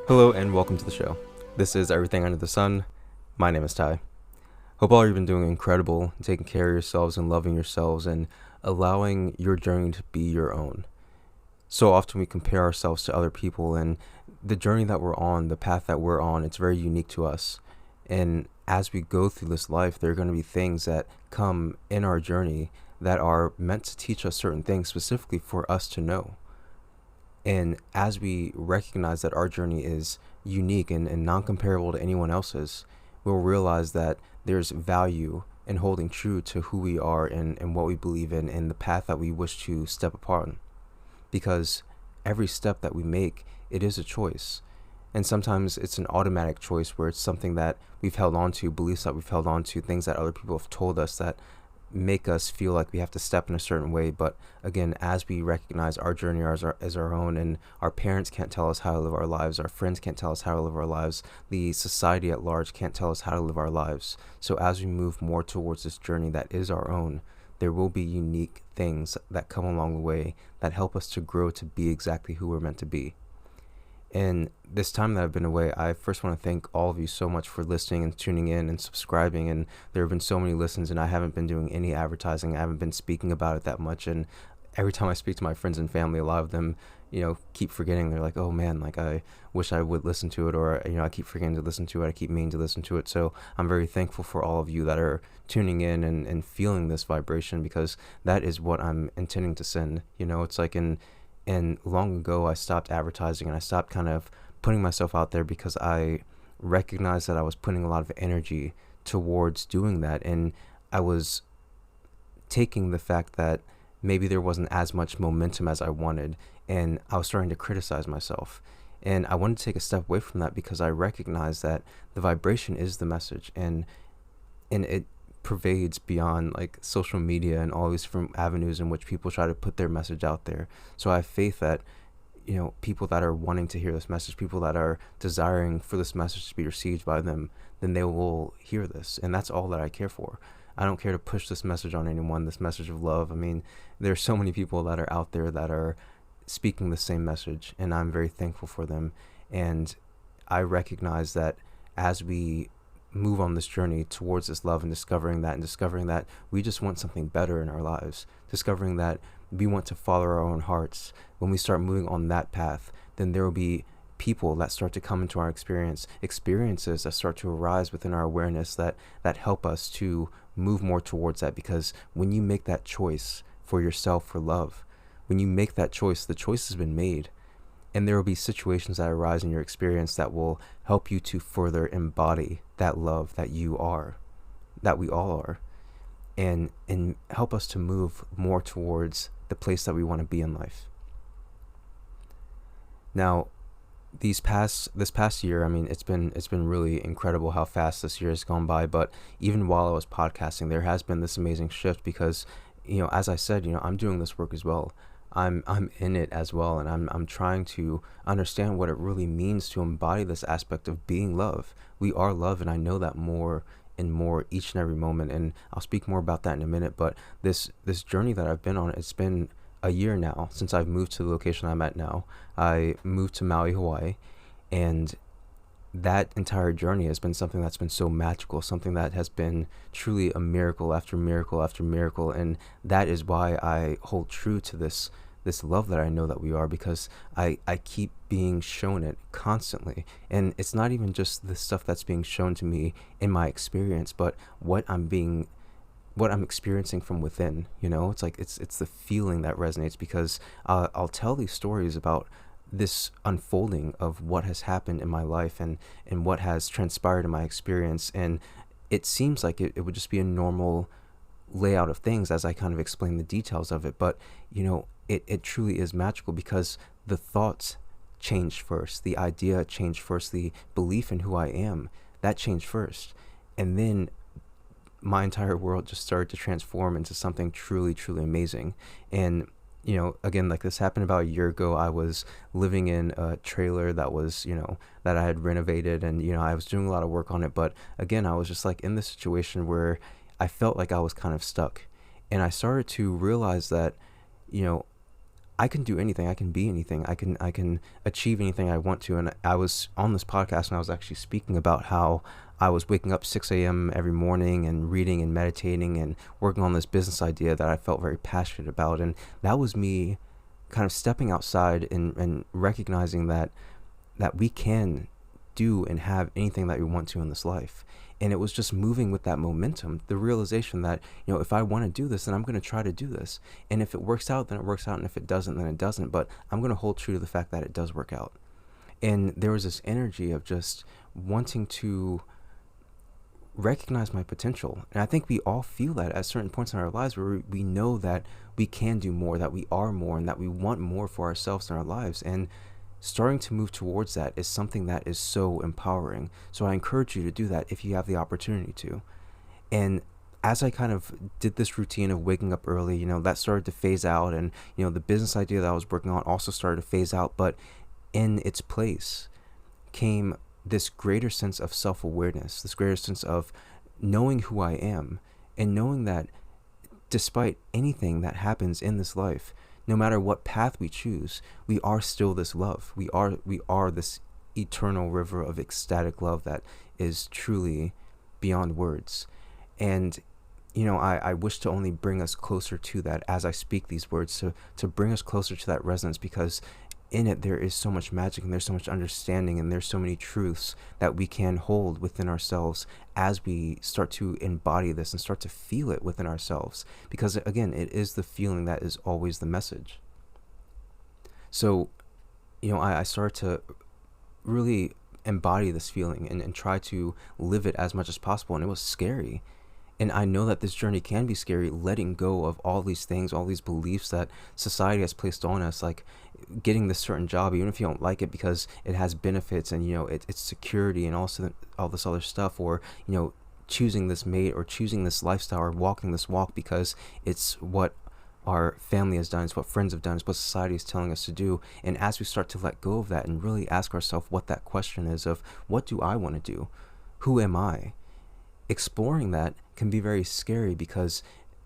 Hello and welcome to the show. This is Everything Under the Sun. My name is Ty. Hope all of you have been doing incredible, taking care of yourselves and loving yourselves and allowing your journey to be your own. So often we compare ourselves to other people, and the journey that we're on, the path that we're on, it's very unique to us. And as we go through this life, there are going to be things that come in our journey that are meant to teach us certain things specifically for us to know. And as we recognize that our journey is unique and non-comparable to anyone else's, we'll realize that there's value in holding true to who we are and what we believe in and the path that we wish to step upon. Because every step that we make, it is a choice. And sometimes it's an automatic choice where it's something that we've held on to, beliefs that we've held on to, things that other people have told us that make us feel like we have to step in a certain way. But again, as we recognize our journey as our own, and our parents can't tell us how to live our lives, our friends can't tell us how to live our lives, the society at large can't tell us how to live our lives. So as we move more towards this journey that is our own, there will be unique things that come along the way that help us to grow to be exactly who we're meant to be. And this time that I've been away, I first want to thank all of you so much for listening and tuning in and subscribing. And there have been so many listens, and I haven't been doing any advertising. I haven't been speaking about it that much. And every time I speak to my friends and family, a lot of them, keep forgetting. They're like, oh man, like I wish I would listen to it, or, I keep forgetting to listen to it. I keep meaning to listen to it. So I'm very thankful for all of you that are tuning in and feeling this vibration, because that is what I'm intending to send. It's like and long ago, I stopped advertising and I stopped kind of putting myself out there because I recognized that I was putting a lot of energy towards doing that. And I was taking the fact that maybe there wasn't as much momentum as I wanted. And I was starting to criticize myself. And I wanted to take a step away from that because I recognized that the vibration is the message. And it pervades beyond like social media and all these different avenues in which people try to put their message out there. So I have faith that people that are wanting to hear this message, people that are desiring for this message to be received by them, then they will hear this. And that's all that I care for. I don't care to push this message on anyone, this message of love. I mean, there's so many people that are out there that are speaking the same message, and I'm very thankful for them. And I recognize that as we move on this journey towards this love and discovering that we just want something better in our lives, discovering that we want to follow our own hearts, when we start moving on that path, then there will be people that start to come into our experiences that start to arise within our awareness that help us to move more towards that. Because when you make that choice for yourself, for love, when you make that choice, the choice has been made. And there will be situations that arise in your experience that will help you to further embody that love that you are, that we all are, and help us to move more towards the place that we want to be in life. Now, this past year, I mean, it's been really incredible how fast this year has gone by. But even while I was podcasting, there has been this amazing shift because, as I said, I'm doing this work as well. I'm in it as well, and I'm trying to understand what it really means to embody this aspect of being love. We are love, and I know that more and more each and every moment, and I'll speak more about that in a minute. But this journey that I've been on, it's been a year now since I've moved to the location I'm at now. I moved to Maui, Hawaii, and that entire journey has been something that's been so magical, something that has been truly a miracle after miracle after miracle. And that is why I hold true to this love that I know that we are, because I keep being shown it constantly. And it's not even just the stuff that's being shown to me in my experience, but what I'm experiencing from within. It's like it's the feeling that resonates, because I'll tell these stories about this unfolding of what has happened in my life and what has transpired in my experience. And it seems like it would just be a normal layout of things as I kind of explain the details of it. But, it truly is magical, because the thoughts changed first. The idea changed first. The belief in who I am, that changed first. And then my entire world just started to transform into something truly, truly amazing. And again, like this happened about a year ago. I was living in a trailer that was, that I had renovated, and, I was doing a lot of work on it. But again, I was just like in this situation where I felt like I was kind of stuck. And I started to realize that, I can do anything. I can be anything. I can achieve anything I want to. And I was on this podcast and I was actually speaking about how I was waking up 6 a.m. every morning and reading and meditating and working on this business idea that I felt very passionate about. And that was me kind of stepping outside and recognizing that we can do and have anything that we want to in this life. And it was just moving with that momentum, the realization that, if I want to do this, then I'm going to try to do this. And if it works out, then it works out. And if it doesn't, then it doesn't. But I'm going to hold true to the fact that it does work out. And there was this energy of just wanting to recognize my potential. And I think we all feel that at certain points in our lives where we know that we can do more, that we are more, and that we want more for ourselves in our lives. And starting to move towards that is something that is so empowering. So I encourage you to do that if you have the opportunity to. And as I kind of did this routine of waking up early, that started to phase out. And, the business idea that I was working on also started to phase out. But in its place came this greater sense of self-awareness, this greater sense of knowing who I am and knowing that despite anything that happens in this life, no matter what path we choose, we are still this love. We are this eternal river of ecstatic love that is truly beyond words. And, I wish to only bring us closer to that as I speak these words, to bring us closer to that resonance, because in it there is so much magic and there's so much understanding and there's so many truths that we can hold within ourselves as we start to embody this and start to feel it within ourselves, because again, it is the feeling that is always the message. So I started to really embody this feeling and try to live it as much as possible, and it was scary. And I know that this journey can be scary, letting go of all these things, all these beliefs that society has placed on us, like getting this certain job, even if you don't like it, because it has benefits and, it's security and also all this other stuff, or, choosing this mate or choosing this lifestyle or walking this walk because it's what our family has done, it's what friends have done, it's what society is telling us to do. And as we start to let go of that and really ask ourselves what that question is of, what do I want to do? Who am I? Exploring that can be very scary because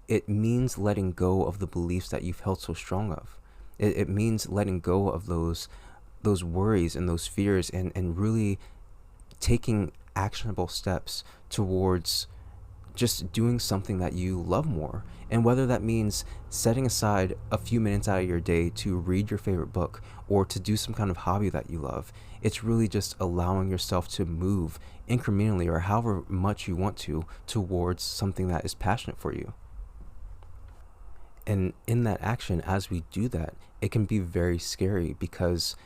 it means letting go of the beliefs that you've held so strong of. It means letting go of those worries and those fears and really taking actionable steps towards just doing something that you love more. And whether that means setting aside a few minutes out of your day to read your favorite book or to do some kind of hobby that you love, it's really just allowing yourself to move incrementally or however much you want to towards something that is passionate for you. And in that action, as we do that, it can be very scary because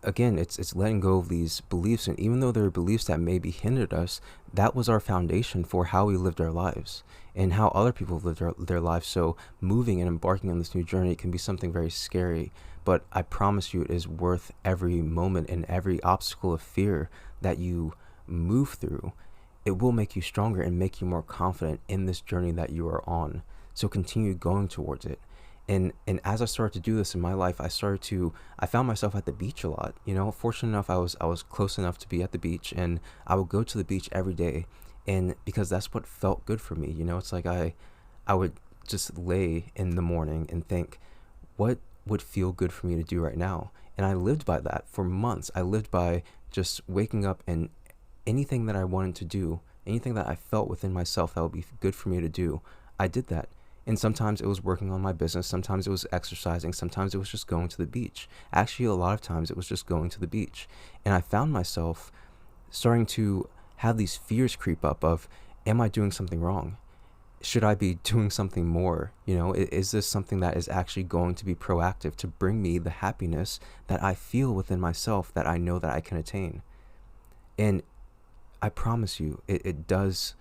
again, it's letting go of these beliefs. And even though there are beliefs that maybe hindered us, that was our foundation for how we lived our lives and how other people lived their lives. So moving and embarking on this new journey can be something very scary, but I promise you it is worth every moment and every obstacle of fear that you move through. It will make you stronger and make you more confident in this journey that you are on. So continue going towards it. And as I started to do this in my life, I found myself at the beach a lot. Fortunate enough, I was close enough to be at the beach, and I would go to the beach every day. And because that's what felt good for me, it's like I would just lay in the morning and think, what would feel good for me to do right now? And I lived by that for months. I lived by just waking up and anything that I wanted to do, anything that I felt within myself that would be good for me to do, I did that. And sometimes it was working on my business, sometimes it was exercising, sometimes it was just going to the beach. Actually, a lot of times it was just going to the beach. And I found myself starting to have these fears creep up of, am I doing something wrong? Should I be doing something more? Is this something that is actually going to be proactive to bring me the happiness that I feel within myself that I know that I can attain? And I promise you, it does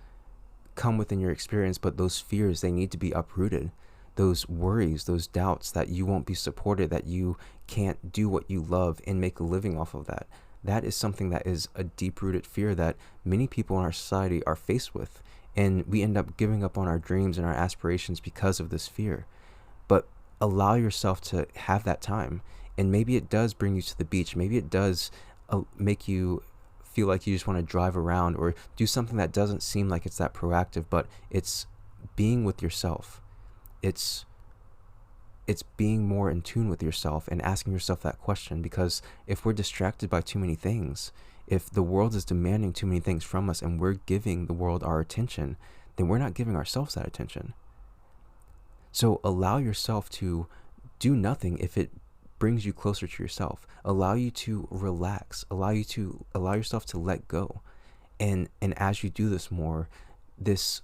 come within your experience, but those fears, they need to be uprooted. Those worries, those doubts that you won't be supported, that you can't do what you love and make a living off of that. That is something that is a deep-rooted fear that many people in our society are faced with. And we end up giving up on our dreams and our aspirations because of this fear. But allow yourself to have that time. And maybe it does bring you to the beach. Maybe it does make you feel like you just want to drive around or do something that doesn't seem like it's that proactive, but it's being with yourself. It's it's being more in tune with yourself and asking yourself that question. Because if we're distracted by too many things, if the world is demanding too many things from us and we're giving the world our attention, then we're not giving ourselves that attention. So allow yourself to do nothing if it brings you closer to yourself. Allow you to relax. Allow yourself to let go. And as you do this more, this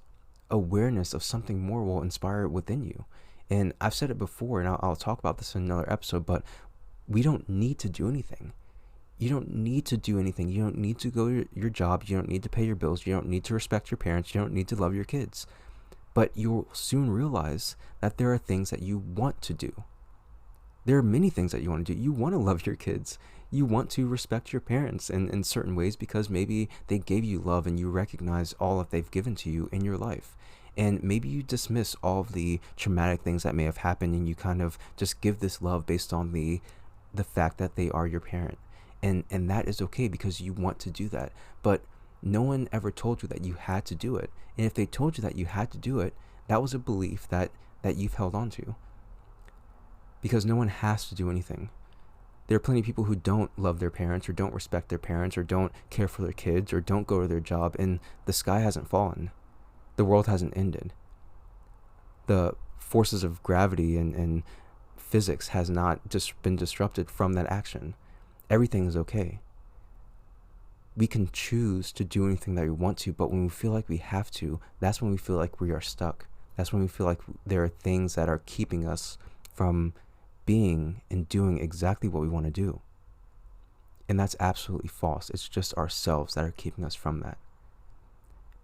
awareness of something more will inspire within you. And I've said it before, and I'll talk about this in another episode, but we don't need to do anything. You don't need to do anything. You don't need to go to your job. You don't need to pay your bills. You don't need to respect your parents. You don't need to love your kids. But you'll soon realize that there are things that you want to do. There are many things that you want to do. You want to love your kids. You want to respect your parents in certain ways because maybe they gave you love and you recognize all that they've given to you in your life. And maybe you dismiss all of the traumatic things that may have happened and you kind of just give this love based on the fact that they are your parent. And that is okay because you want to do that. But no one ever told you that you had to do it. And if they told you that you had to do it, that was a belief that you've held on to. Because no one has to do anything. There are plenty of people who don't love their parents or don't respect their parents or don't care for their kids or don't go to their job, and the sky hasn't fallen. The world hasn't ended. The forces of gravity and physics has not just been disrupted from that action. Everything is okay. We can choose to do anything that we want to, but when we feel like we have to, that's when we feel like we are stuck. That's when we feel like there are things that are keeping us from being and doing exactly what we want to do. And that's absolutely false. It's just ourselves that are keeping us from that.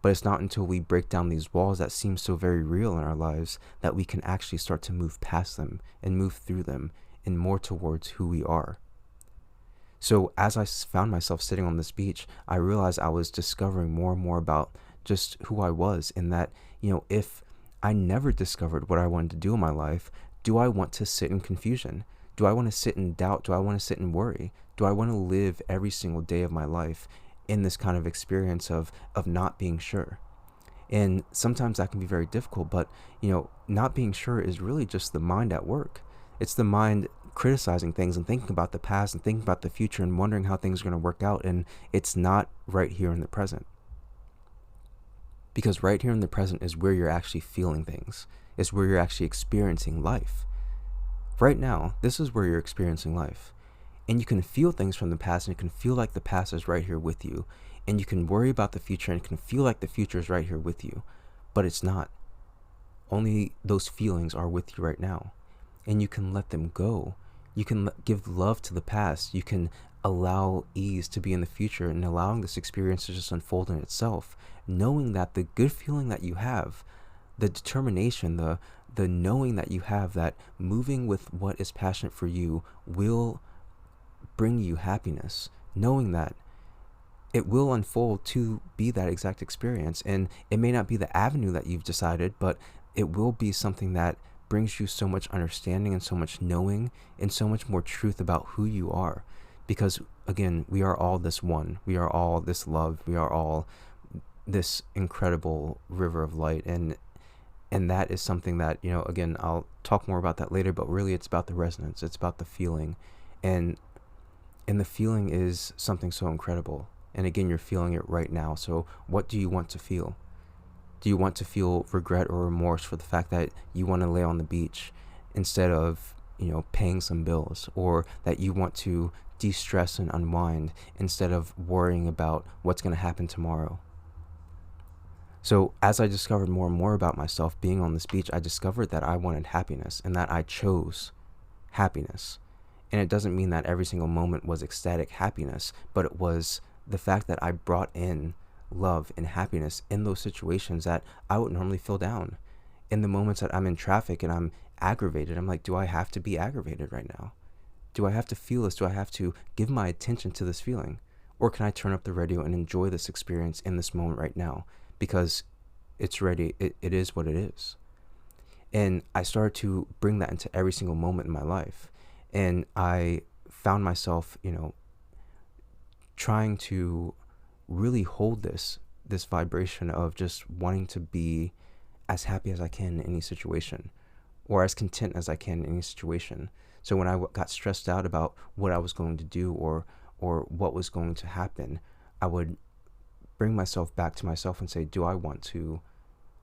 But it's not until we break down these walls that seem so very real in our lives that we can actually start to move past them and move through them and more towards who we are. So as I found myself sitting on this beach, I realized I was discovering more and more about just who I was, and that, if I never discovered what I wanted to do in my life, do I want to sit in confusion? Do I want to sit in doubt? Do I want to sit in worry? Do I want to live every single day of my life in this kind of experience of not being sure? And sometimes that can be very difficult, but, not being sure is really just the mind at work. It's the mind criticizing things and thinking about the past and thinking about the future and wondering how things are going to work out, and it's not right here in the present. Because right here in the present is where you're actually feeling things. It's where you're actually experiencing life. Right now, this is where you're experiencing life. And you can feel things from the past, and it can feel like the past is right here with you. And you can worry about the future, and it can feel like the future is right here with you. But it's not. Only those feelings are with you right now. And you can let them go. You can give love to the past. You can allow ease to be in the future and allowing this experience to just unfold in itself, knowing that the good feeling that you have, the determination, the knowing that you have that moving with what is passionate for you will bring you happiness, knowing that it will unfold to be that exact experience. And it may not be the avenue that you've decided, but it will be something that brings you so much understanding and so much knowing and so much more truth about who you are. Because again, we are all this one. We are all this love. We are all this incredible river of light. And that is something that, again, I'll talk more about that later, but really it's about the resonance. It's about the feeling. And the feeling is something so incredible. And again, you're feeling it right now. So what do you want to feel? Do you want to feel regret or remorse for the fact that you want to lay on the beach instead of, paying some bills, or that you want to de-stress and unwind instead of worrying about what's going to happen tomorrow? So as I discovered more and more about myself being on this beach, I discovered that I wanted happiness and that I chose happiness. And it doesn't mean that every single moment was ecstatic happiness, but it was the fact that I brought in love and happiness in those situations that I would normally feel down. In the moments that I'm in traffic and I'm aggravated, I'm like, do I have to be aggravated right now? Do I have to feel this? Do I have to give my attention to this feeling? Or can I turn up the radio and enjoy this experience in this moment right now? Because it's ready. It is what it is. And I started to bring that into every single moment in my life. And I found myself, trying to really hold this vibration of just wanting to be as happy as I can in any situation, or as content as I can in any situation. So when I got stressed out about what I was going to do or what was going to happen, I would bring myself back to myself and say, do I want to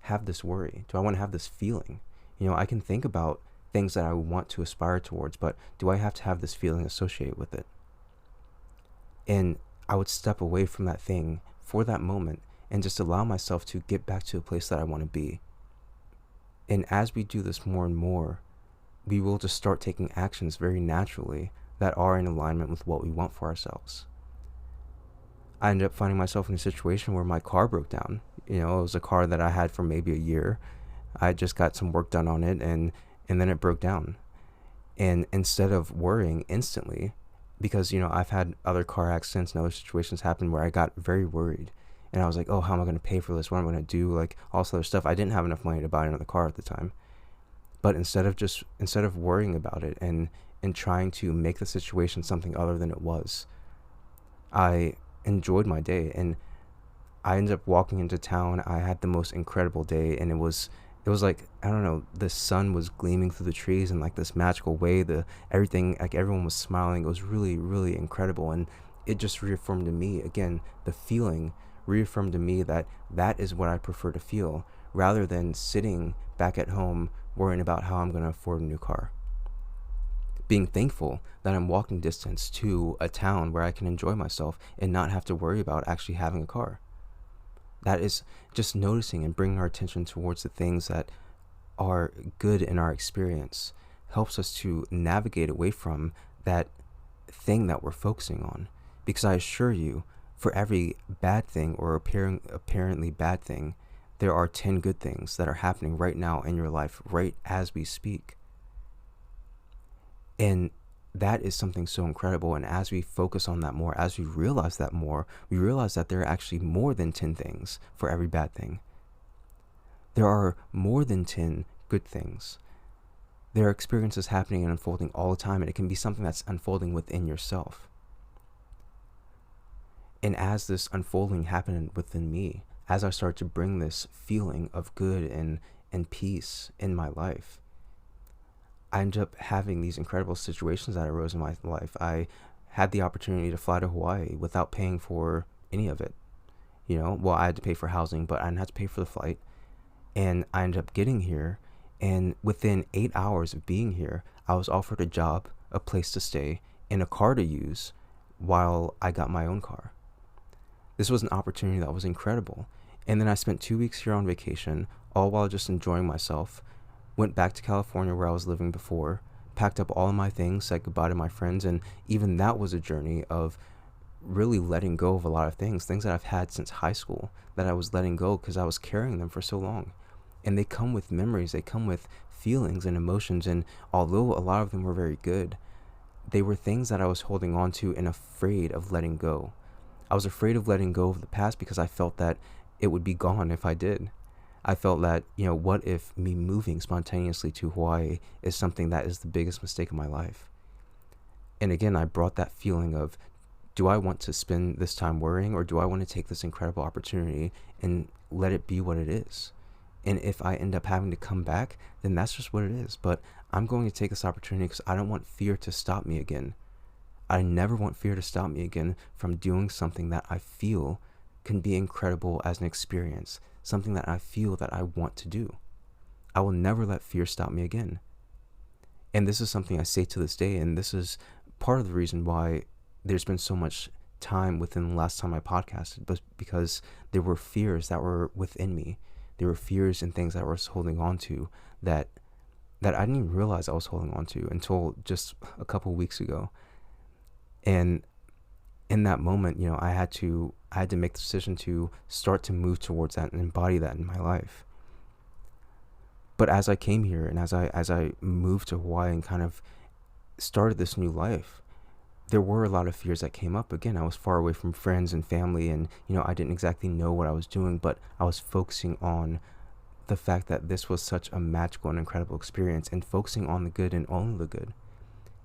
have this worry? Do I want to have this feeling? I can think about things that I want to aspire towards, but do I have to have this feeling associated with it? And I would step away from that thing for that moment and just allow myself to get back to the place that I want to be. And as we do this more and more, we will just start taking actions very naturally that are in alignment with what we want for ourselves. I ended up finding myself in a situation where my car broke down. It was a car that I had for maybe a year. I just got some work done on it, and then it broke down. And instead of worrying instantly, because I've had other car accidents and other situations happen where I got very worried, and I was like, oh, how am I going to pay for this? What am I going to do? Like all this other stuff. I didn't have enough money to buy another car at the time. But instead of worrying about it and trying to make the situation something other than it was, I enjoyed my day, and I ended up walking into town. I had the most incredible day, and it was like, I don't know, the sun was gleaming through the trees in like this magical way. Everything, like everyone was smiling. It was really, really incredible, and it just reaffirmed to me again, the feeling reaffirmed to me that is what I prefer to feel, rather than sitting back at home worrying about how I'm going to afford a new car. Being thankful that I'm walking distance to a town where I can enjoy myself and not have to worry about actually having a car. That is just noticing and bringing our attention towards the things that are good in our experience helps us to navigate away from that thing that we're focusing on. Because I assure you, for every bad thing or apparently bad thing, there are 10 good things that are happening right now in your life, right as we speak. And that is something so incredible. And as we focus on that more, as we realize that more, we realize that there are actually more than 10 things for every bad thing. There are more than 10 good things. There are experiences happening and unfolding all the time, and it can be something that's unfolding within yourself. And as this unfolding happened within me, as I start to bring this feeling of good and peace in my life, I ended up having these incredible situations that arose in my life. I had the opportunity to fly to Hawaii without paying for any of it. Well, I had to pay for housing, but I didn't have to pay for the flight. And I ended up getting here, and within 8 hours of being here, I was offered a job, a place to stay, and a car to use while I got my own car. This was an opportunity that was incredible. And then I spent 2 weeks here on vacation, all while just enjoying myself. Went back to California where I was living before, packed up all of my things, said goodbye to my friends, and even that was a journey of really letting go of a lot of things that I've had since high school, that I was letting go because I was carrying them for so long. And they come with memories, they come with feelings and emotions, and although a lot of them were very good, they were things that I was holding on to and afraid of letting go. I was afraid of letting go of the past because I felt that it would be gone if I did. I felt that, what if me moving spontaneously to Hawaii is something that is the biggest mistake of my life? And again, I brought that feeling of, do I want to spend this time worrying, or do I want to take this incredible opportunity and let it be what it is? And if I end up having to come back, then that's just what it is. But I'm going to take this opportunity because I don't want fear to stop me again. I never want fear to stop me again from doing something that I feel can be incredible as an experience, something that I feel that I want to do. I will never let fear stop me again. And this is something I say to this day, and this is part of the reason why there's been so much time within the last time I podcasted, but because there were fears that were within me. There were fears and things that I was holding on to that I didn't even realize I was holding on to until just a couple weeks ago. And in that moment, I had to make the decision to start to move towards that and embody that in my life. But as I came here and as I moved to Hawaii and kind of started this new life, there were a lot of fears that came up. Again, I was far away from friends and family, and I didn't exactly know what I was doing, but I was focusing on the fact that this was such a magical and incredible experience, and focusing on the good and only the good.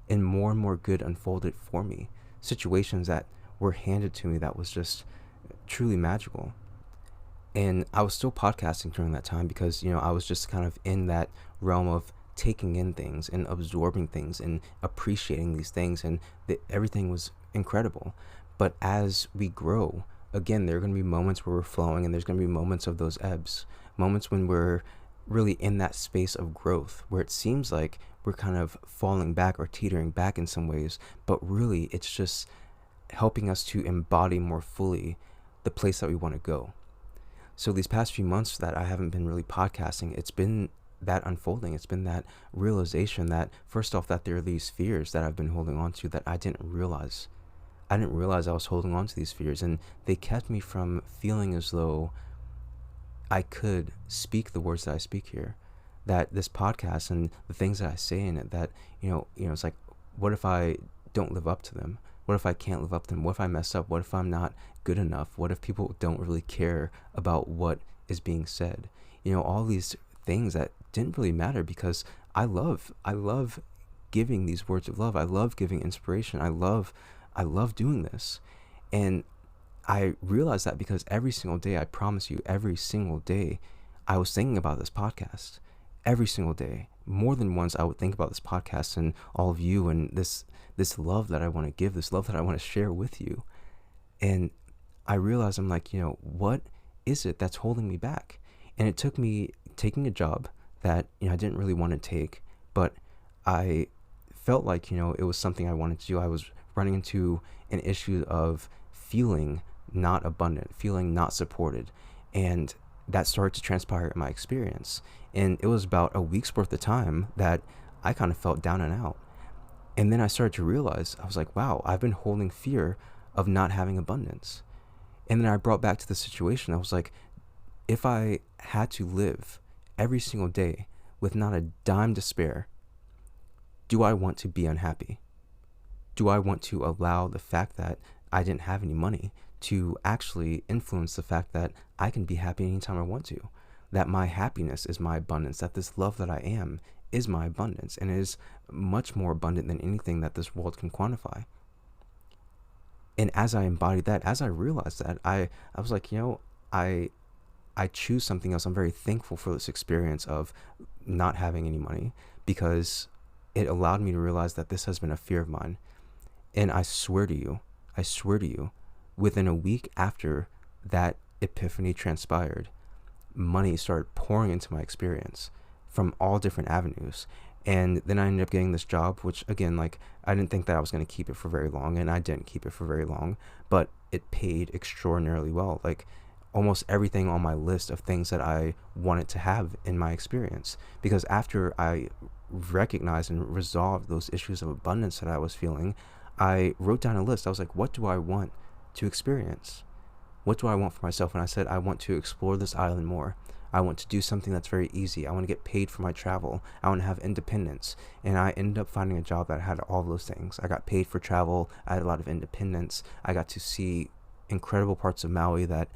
And more good unfolded for me. Situations that were handed to me that was just truly magical. And I was still podcasting during that time because, I was just kind of in that realm of taking in things and absorbing things and appreciating these things, and everything was incredible. But as we grow, again, there are going to be moments where we're flowing, and there's going to be moments of those ebbs, moments when we're really in that space of growth where it seems like we're kind of falling back or teetering back in some ways, but really it's just helping us to embody more fully the place that we want to go. So these past few months that I haven't been really podcasting, it's been that unfolding. It's been that realization that, first off, that there are these fears that I've been holding on to that I didn't realize. I didn't realize I was holding on to these fears, and they kept me from feeling as though I could speak the words that I speak here, that this podcast and the things that I say in it, that, it's like, what if I don't live up to them? What if I can't live up to them? What if I mess up? What if I'm not good enough? What if people don't really care about what is being said? All these things that didn't really matter, because I love giving these words of love. I love giving inspiration. I love doing this. And I realized that because every single day, I promise you, every single day, I was thinking about this podcast. Every single day, more than once, I would think about this podcast and all of you, and this love that I want to give, this love that I want to share with you. And I realized, I'm like, what is it that's holding me back? And it took me taking a job that, I didn't really want to take, but I felt like, it was something I wanted to do. I was running into an issue of feeling not abundant, feeling not supported. And that started to transpire in my experience. And it was about a week's worth of time that I kind of felt down and out. And then I started to realize, I was like, wow, I've been holding fear of not having abundance. And then I brought back to the situation. I was like, if I had to live every single day with not a dime to spare, do I want to be unhappy? Do I want to allow the fact that I didn't have any money to actually influence the fact that I can be happy anytime I want to? That my happiness is my abundance, that this love that I am is my abundance, and it is much more abundant than anything that this world can quantify. And as I embodied that, as I realized that, I was like, I choose something else. I'm very thankful for this experience of not having any money, because it allowed me to realize that this has been a fear of mine. And I swear to you, within a week after that epiphany transpired, money started pouring into my experience from all different avenues. And then I ended up getting this job, which, again, like, I didn't think that I was going to keep it for very long, and I didn't keep it for very long, but it paid extraordinarily well. Like, almost everything on my list of things that I wanted to have in my experience. Because after I recognized and resolved those issues of abundance that I was feeling, I wrote down a list. I was like, what do I want to experience? What do I want for myself? And I said, I want to explore this island more. I want to do something that's very easy. I want to get paid for my travel. I want to have independence. And I ended up finding a job that had all those things. I got paid for travel. I had a lot of independence. I got to see incredible parts of Maui that,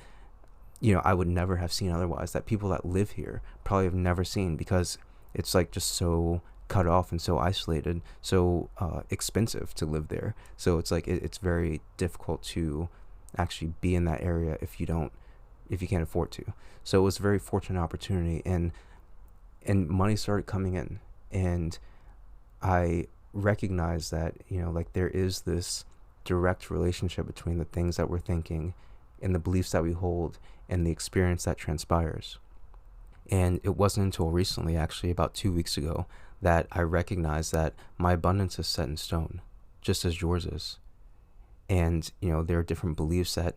I would never have seen otherwise, that people that live here probably have never seen, because it's like just so cut off and so isolated, so expensive to live there. So it's like it's very difficult to actually be in that area if you can't afford to. So it was a very fortunate opportunity, and money started coming in, and I recognized that, like, there is this direct relationship between the things that we're thinking and the beliefs that we hold and the experience that transpires. And it wasn't until recently, actually about 2 weeks ago, that I recognized that my abundance is set in stone, just as yours is. And, there are different beliefs that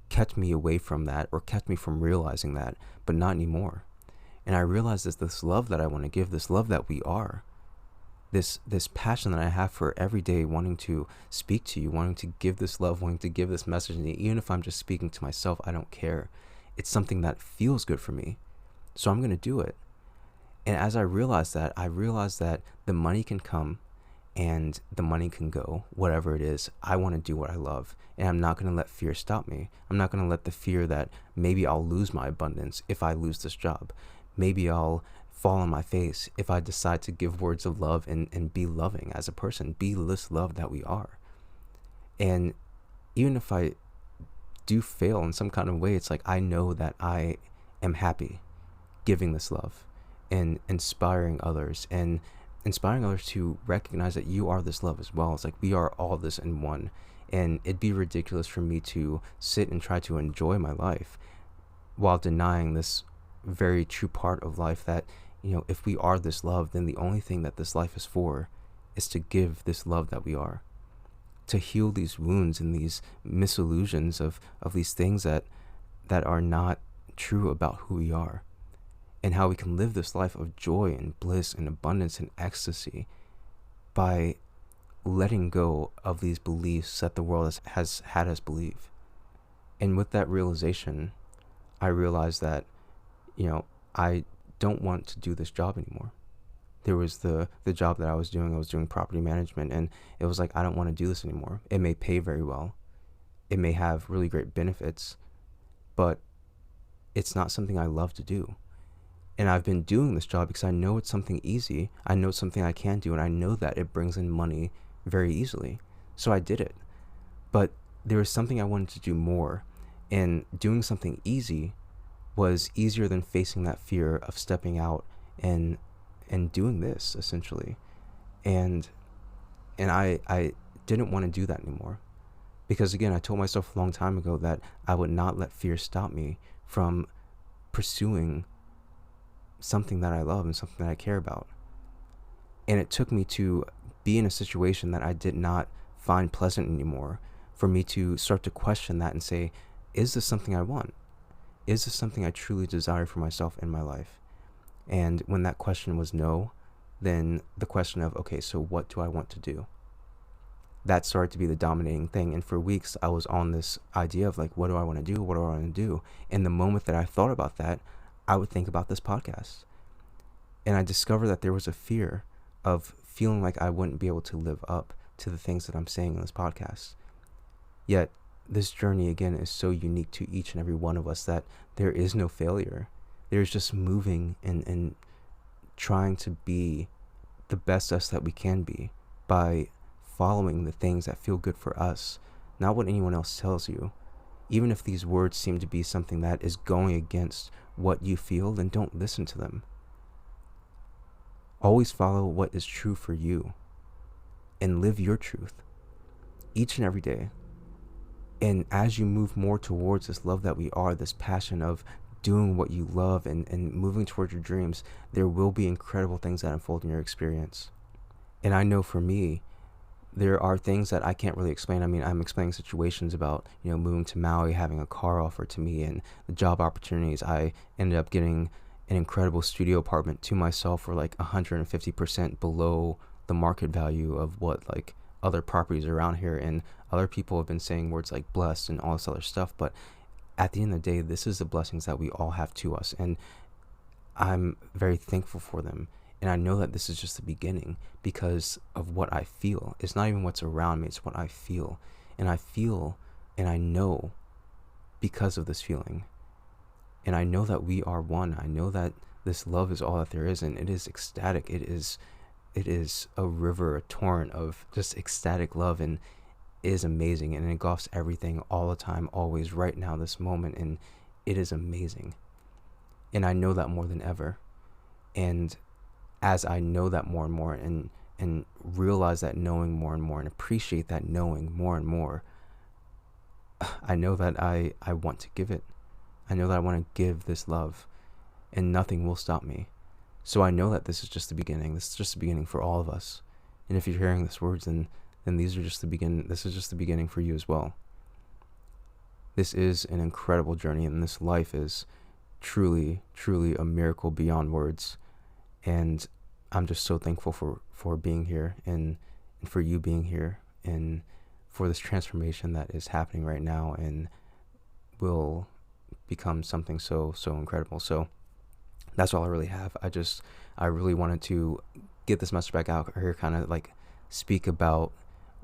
kept me away from that, or kept me from realizing that, but not anymore. And I realized that this love that I want to give, this love that we are, this passion that I have for every day wanting to speak to you, wanting to give this love, wanting to give this message, and even if I'm just speaking to myself, I don't care. It's something that feels good for me, so I'm going to do it. And as I realized that the money can come and the money can go, whatever it is. I want to do what I love, and I'm not going to let fear stop me. I'm not going to let the fear that maybe I'll lose my abundance if I lose this job. Maybe I'll fall on my face if I decide to give words of love and be loving as a person, be this love that we are. And even if I do fail in some kind of way, it's like I know that I am happy giving this love. and inspiring others to recognize that you are this love as well. It's like we are all this in one. And it'd be ridiculous for me to sit and try to enjoy my life while denying this very true part of life that, if we are this love, then the only thing that this life is for is to give this love that we are, to heal these wounds and these misillusions of these things that are not true about who we are, and how we can live this life of joy and bliss and abundance and ecstasy by letting go of these beliefs that the world has had us believe. And with that realization, I realized that, I don't want to do this job anymore. There was the job that I was doing property management, and it was like, I don't want to do this anymore. It may pay very well. It may have really great benefits, but it's not something I love to do. And I've been doing this job because I know it's something easy. I know it's something I can do, and I know that it brings in money very easily. So I did it. But there was something I wanted to do more, and doing something easy was easier than facing that fear of stepping out and doing this, essentially. And I didn't want to do that anymore. Because again, I told myself a long time ago that I would not let fear stop me from pursuing something that I love and something that I care about. And it took me to be in a situation that I did not find pleasant anymore for me to start to question that and say, is this something I want? Is this something I truly desire for myself in my life? And when that question was no, then the question of, okay, so what do I want to do? That started to be the dominating thing. And for weeks, I was on this idea of like, what do I want to do? What do I want to do? And the moment that I thought about that, I would think about this podcast. And I discovered that there was a fear of feeling like I wouldn't be able to live up to the things that I'm saying in this podcast. Yet, this journey, again, is so unique to each and every one of us that there is no failure. There's just moving and trying to be the best us that we can be by following the things that feel good for us, not what anyone else tells you. Even if these words seem to be something that is going against what you feel, then don't listen to them. Always follow what is true for you and live your truth each and every day. And as you move more towards this love that we are, this passion of doing what you love and moving towards your dreams, there will be incredible things that unfold in your experience. And I know for me, there are things that I can't really explain. I mean, I'm explaining situations about, moving to Maui, having a car offered to me, and the job opportunities. I ended up getting an incredible studio apartment to myself for like 150% below the market value of what like other properties around here. And other people have been saying words like blessed and all this other stuff. But at the end of the day, this is the blessings that we all have to us. And I'm very thankful for them. And I know that this is just the beginning because of what I feel. It's not even what's around me, it's what I feel. And I feel and I know because of this feeling. And I know that we are one. I know that this love is all that there is, and it is ecstatic. It is a river, a torrent of just ecstatic love, and it is amazing, and it engulfs everything all the time, always, right now, this moment, and it is amazing. And I know that more than ever. And as I know that more and more, and realize that knowing more and more, and appreciate that knowing more and more, I know that I want to give it. I know that I want to give this love, and nothing will stop me. So I know that this is just the beginning. This is just the beginning for all of us. And if you're hearing these words, then these are just the begin. This is just the beginning for you as well. This is an incredible journey, and this life is truly, truly a miracle beyond words. And I'm just so thankful for being here, and for you being here, and for this transformation that is happening right now and will become something so incredible. So that's all I really have. I really wanted to get this message back out here, kind of like speak about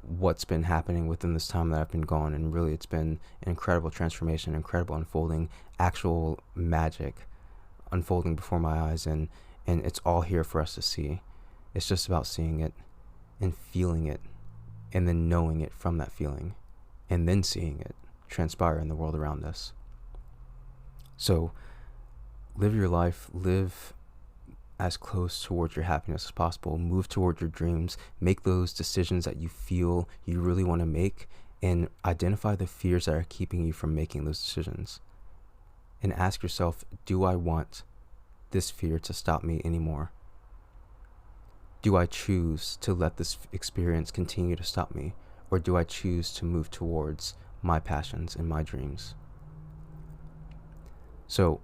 what's been happening within this time that I've been gone. And really, it's been an incredible transformation, incredible unfolding, actual magic unfolding before my eyes. And it's all here for us to see. It's just about seeing it and feeling it, and then knowing it from that feeling, and then seeing it transpire in the world around us. So live your life, live as close towards your happiness as possible. Move towards your dreams. Make those decisions that you feel you really want to make, and identify the fears that are keeping you from making those decisions. And ask yourself, do I want this fear to stop me anymore? Do I choose to let this experience continue to stop me? Or do I choose to move towards my passions and my dreams? So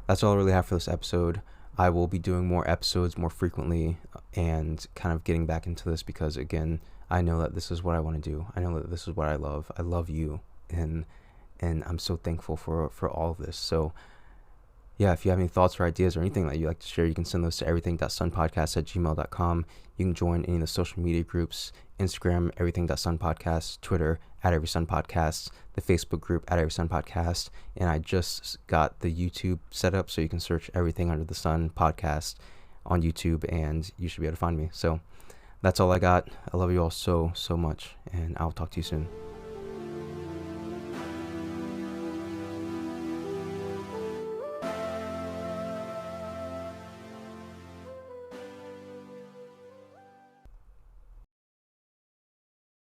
that's all I really have for this episode. I will be doing more episodes more frequently and kind of getting back into this because, again, I know that this is what I want to do. I know that this is what I love. I love you, and I'm so thankful for all of this. So yeah, if you have any thoughts or ideas or anything that you'd like to share, you can send those to everything.sunpodcast@gmail.com. You can join any of the social media groups: Instagram, everything.sunpodcast, Twitter, @everysunpodcast, the Facebook group, @everysunpodcast. And I just got the YouTube set up, so you can search Everything Under the Sun podcast on YouTube, and you should be able to find me. So that's all I got. I love you all so much, and I'll talk to you soon.